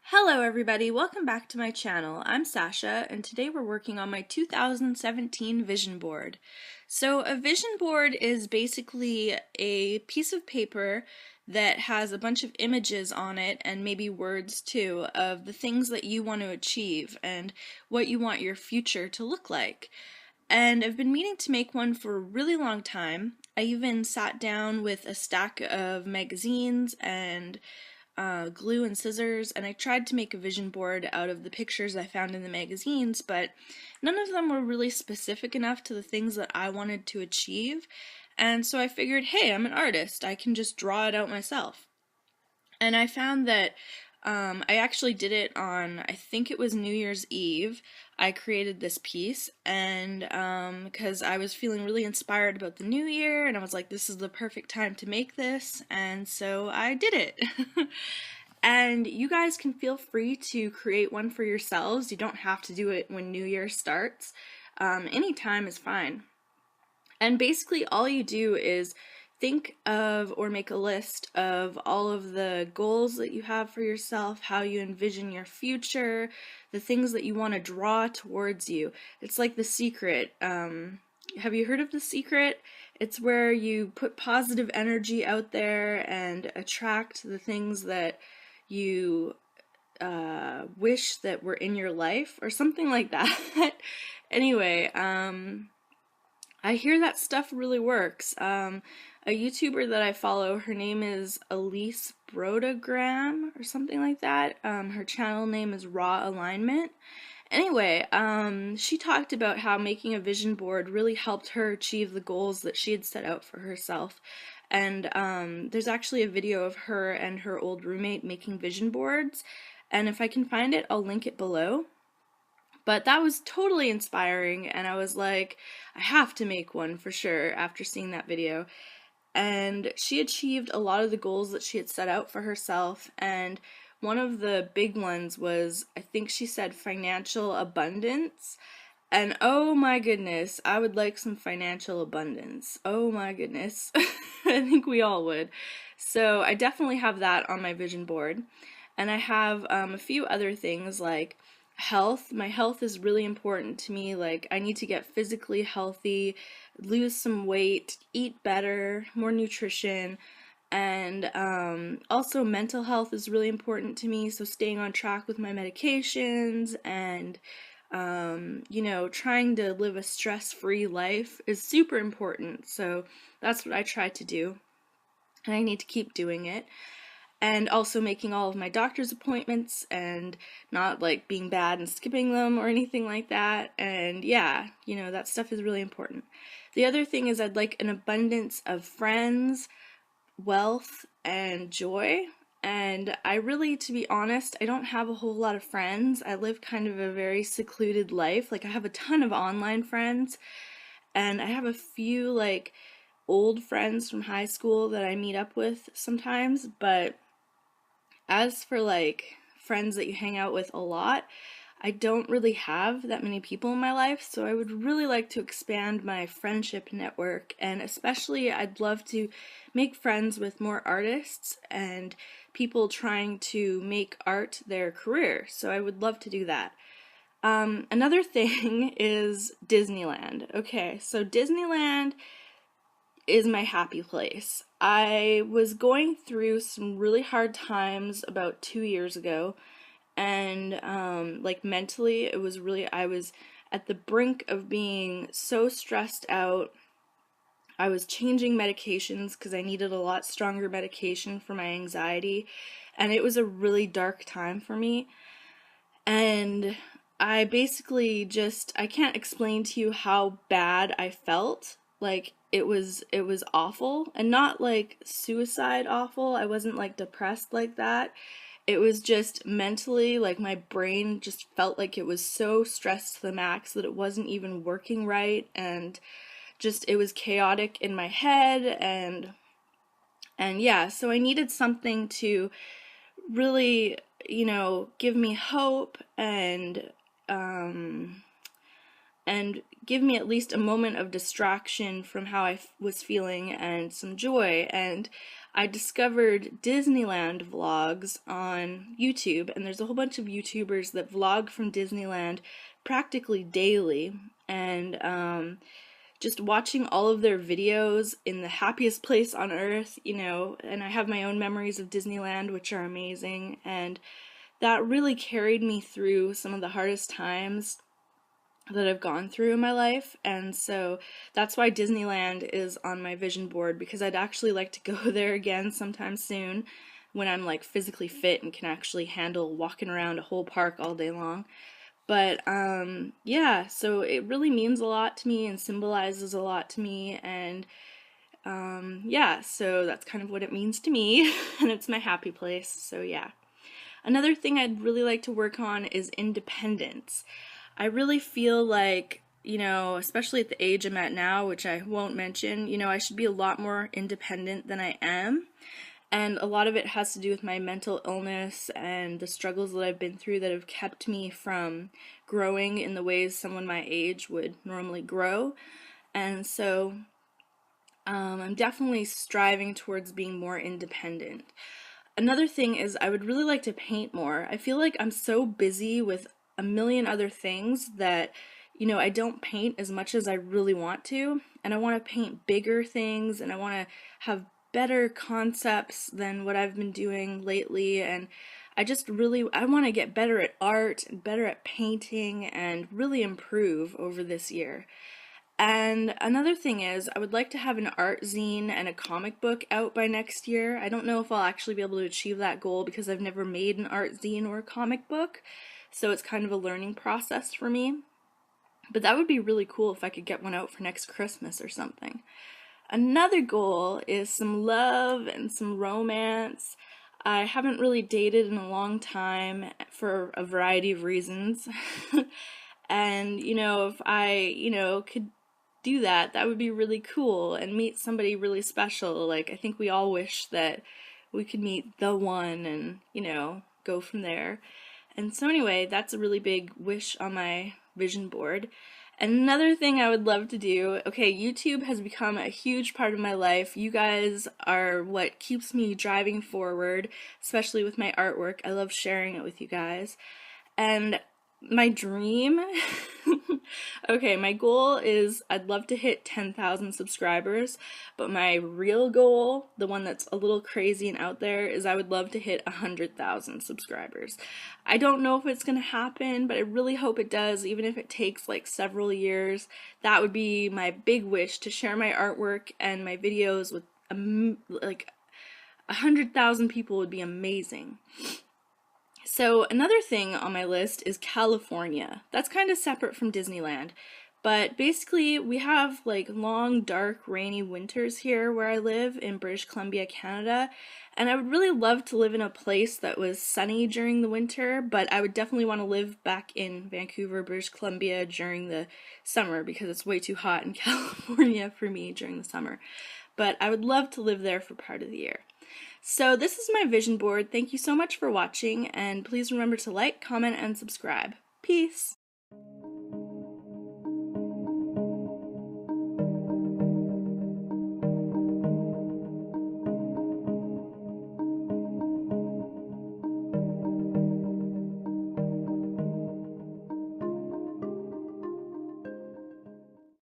Hello everybody, welcome back to my channel. I'm Sasha and today we're working on my 2017 vision board. So a vision board is basically a piece of paper that has a bunch of images on it and maybe words too of the things that you want to achieve and what you want your future to look like. And I've been meaning to make one for a really long time. I even sat down with a stack of magazines and glue and scissors, and I tried to make a vision board out of the pictures I found in the magazines, but none of them were really specific enough to the things that I wanted to achieve. And so I figured, hey, I'm an artist, I can just draw it out myself. And I found that I actually did it on, I think it was New Year's Eve. I created this piece, and because I was feeling really inspired about the new year, and I was like, this is the perfect time to make this, and so I did it. And you guys can feel free to create one for yourselves. You don't have to do it when New Year starts. Any time is fine. And basically all you do is think of or make a list of all of the goals that you have for yourself, how you envision your future, the things that you want to draw towards you. It's like The Secret. Have you heard of The Secret? It's where you put positive energy out there and attract the things that you wish that were in your life or something like that. Anyway, I hear that stuff really works. A YouTuber that I follow, her name is Elise Brodagram or something like that. Her channel name is Raw Alignment. Anyway, she talked about how making a vision board really helped her achieve the goals that she had set out for herself. And there's actually a video of her and her old roommate making vision boards. And if I can find it, I'll link it below. But that was totally inspiring, and I was like, I have to make one for sure after seeing that video. And she achieved a lot of the goals that she had set out for herself, and one of the big ones was, I think she said, financial abundance. And oh my goodness, I would like some financial abundance. Oh my goodness. I think we all would. So I definitely have that on my vision board. And I have a few other things like health. My health is really important to me. Like, I need to get physically healthy, lose some weight, eat better, more nutrition, and also mental health is really important to me. So staying on track with my medications and trying to live a stress-free life is super important. So that's what I try to do, and I need to keep doing it. And also making all of my doctor's appointments and not like being bad and skipping them or anything like that. And yeah, that stuff is really important. The other thing is I'd like an abundance of friends, wealth, and joy. And I really, to be honest, I don't have a whole lot of friends. I live kind of a very secluded life. Like, I have a ton of online friends, and I have a few like old friends from high school that I meet up with sometimes, but as for like friends that you hang out with a lot, I don't really have that many people in my life, so I would really like to expand my friendship network, and especially I'd love to make friends with more artists and people trying to make art their career, so I would love to do that. Another thing is Disneyland. Okay, so Disneyland is my happy place. I was going through some really hard times about 2 years ago, and like mentally it was really, I was at the brink of being so stressed out. I was changing medications because I needed a lot stronger medication for my anxiety, and it was a really dark time for me. And I basically I can't explain to you how bad I felt. Like, it was awful, and not like suicide awful. I wasn't like depressed like that. It was just mentally, like, my brain just felt like it was so stressed to the max that it wasn't even working right, and just it was chaotic in my head, and yeah, so I needed something to really, give me hope and give me at least a moment of distraction from how I was feeling and some joy. And I discovered Disneyland vlogs on YouTube, and there's a whole bunch of YouTubers that vlog from Disneyland practically daily, and just watching all of their videos in the happiest place on earth, you know, and I have my own memories of Disneyland, which are amazing, and that really carried me through some of the hardest times that I've gone through in my life. And so that's why Disneyland is on my vision board, because I'd actually like to go there again sometime soon when I'm like physically fit and can actually handle walking around a whole park all day long. But yeah, so it really means a lot to me and symbolizes a lot to me, and yeah, so that's kind of what it means to me, and it's my happy place, so yeah. Another thing I'd really like to work on is independence. I really feel like, you know, especially at the age I'm at now, which I won't mention, you know, I should be a lot more independent than I am. And a lot of it has to do with my mental illness and the struggles that I've been through that have kept me from growing in the ways someone my age would normally grow. And so I'm definitely striving towards being more independent. Another thing is I would really like to paint more. I feel like I'm so busy with a million other things that, you know, I don't paint as much as I really want to, and I want to paint bigger things, and I want to have better concepts than what I've been doing lately, and I want to get better at art and better at painting and really improve over this year. And another thing is, I would like to have an art zine and a comic book out by next year. I don't know if I'll actually be able to achieve that goal because I've never made an art zine or a comic book, so it's kind of a learning process for me. But that would be really cool if I could get one out for next Christmas or something. Another goal is some love and some romance. I haven't really dated in a long time for a variety of reasons. And, you know, if I, you know, could do that, that would be really cool, and meet somebody really special. Like, I think we all wish that we could meet the one and, you know, go from there. And so anyway, that's a really big wish on my vision board. And another thing I would love to do, okay, YouTube has become a huge part of my life. You guys are what keeps me driving forward, especially with my artwork. I love sharing it with you guys. And my dream, okay, my goal is I'd love to hit 10,000 subscribers, but my real goal, the one that's a little crazy and out there, is I would love to hit 100,000 subscribers. I don't know if it's gonna happen, but I really hope it does, even if it takes like several years. That would be my big wish, to share my artwork and my videos with like 100,000 people would be amazing. So another thing on my list is California. That's kind of separate from Disneyland, but basically we have like long, dark, rainy winters here where I live in British Columbia, Canada, and I would really love to live in a place that was sunny during the winter, but I would definitely want to live back in Vancouver, British Columbia during the summer because it's way too hot in California for me during the summer. But I would love to live there for part of the year. So this is my vision board. Thank you so much for watching, and please remember to like, comment, and subscribe. Peace!